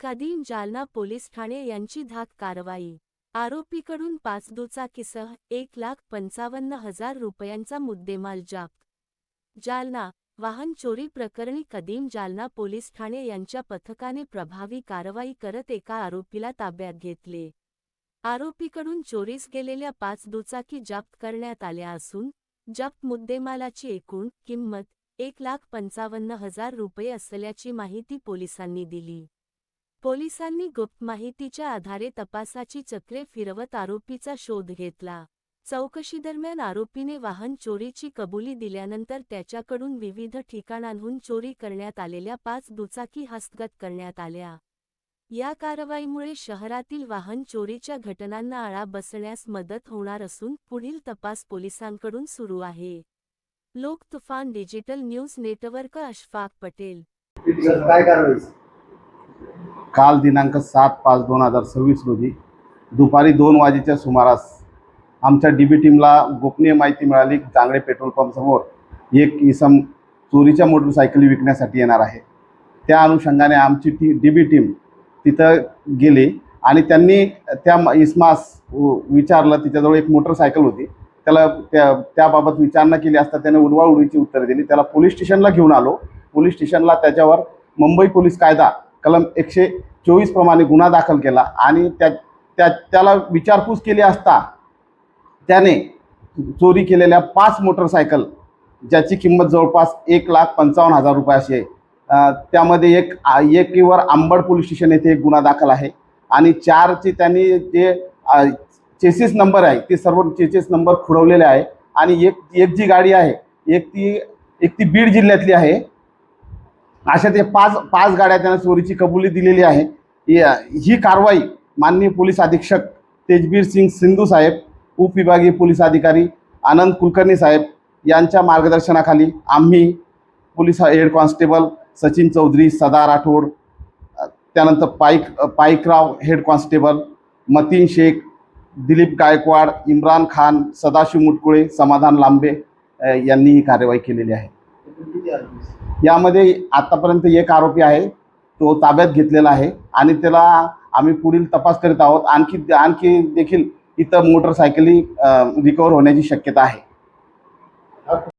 कदीम जालना पोलीस ठाणे यांची धाक कारवाई। आरोपीकडून 5 दुचाकीसह 1,55,000 रुपयांचा मुद्देमाल जप्त। जालना वाहन चोरी प्रकरणी कदीम जालना पोलीस ठाणे यांच्या पथकाने प्रभावी कारवाई करत एका आरोपीला ताब्यात घेतले। आरोपीकडून चोरीस गेलेल्या 5 दुचाकी जप्त करण्यात आल्या असून जप्त मुद्देमालाची एकूण किंमत 1,55,000 रुपये असल्याची माहिती पोलिसांनी दिली। पोलिसांनी गुप्त माहितीच्या आधारे तपासाची चक्रे फिरवत आरोपीचा शोध घेतला। चौकशीदरम्यान आरोपीने वाहन चोरीची कबुली दिल्यानंतर त्याच्याकडून विविध ठिकाणांहून चोरी करण्यात आलेल्या 5 दुचाकी हस्तगत करण्यात आल्या। या कारवाईमुळे शहरातील वाहन चोरीच्या घटनांना आळा बसण्यास मदत होणार असून पुढील तपास पोलिसांकडून सुरू आहे। लोक तुफान digital news network Ashfaq Patel. काय कारवाई? काल दिनांक 7/5/2026 रोजी दुपारी 2 वाजेच्या सुमारास आमच्या डीबी टीमला गोपनीय माहिती मिळाली की जांगडे पेट्रोल पंप समोर एक इसम चोरीच्या मोटरसायकली विकण्यासाठी येणार आहे। त्या अनुषंगाने आमची डीबी टीम तिथं गेली आणि त्यांनी त्या इसमास विचारलं। तिच्याजवळ एक मोटरसायकल होती। त्याला त्याबाबत विचारणा केली असता त्याने उडवाउडवीची उत्तरे दिली। त्याला पोलीस स्टेशनला घेऊन आलो। पोलीस स्टेशनला त्याच्यावर मुंबई पोलीस कायदा कलम 124 प्रमाणे गुन्हा दाखल केला आणि त्याला विचारपूस केली असता त्याने चोरी केलेल्या 5 मोटरसायकल ज्याची किंमत जवळपास 1,55,000 रुपये अशी आहे, त्यामध्ये एकीवर अंबड पोलीस स्टेशन येथे एक गुन्हा दाखल आहे आणि 4चे त्यांनी जे चेसिस नंबर आहे ते सर्व चेसिस नंबर खुडवलेले आहे आणि एक जी गाडी आहे एक ती बीड जिल्ह्यातली आहे। अशा ते 5 गाड्या त्यांना चोरीची कबुली दिलेली आहे। ही कारवाई माननीय पोलीस अधीक्षक तेजबीर सिंग सिंधू साहेब, उपविभागीय पोलीस अधिकारी आनंद कुलकर्णी साहेब यांच्या मार्गदर्शनाखाली आम्ही police head constable Sachin Chaudhari, Sada Rathod, त्यानंतर पाईकराव हेड कॉन्स्टेबल, मतीन शेख, दिलीप गायकवाड, इम्रान खान, सदाशिव मुटकुळे, समाधान लांबे यांनी ही कार्यवाही केलेली आहे। यामध्ये आतापर्यंत एक आरोपी आहे, तो ताब्यात घेतलेला आहे आणि त्याला आम्ही पुढील तपास करीत आहोत। आणखी देखील इथं मोटरसायकली रिकवर होण्याची शक्यता आहे।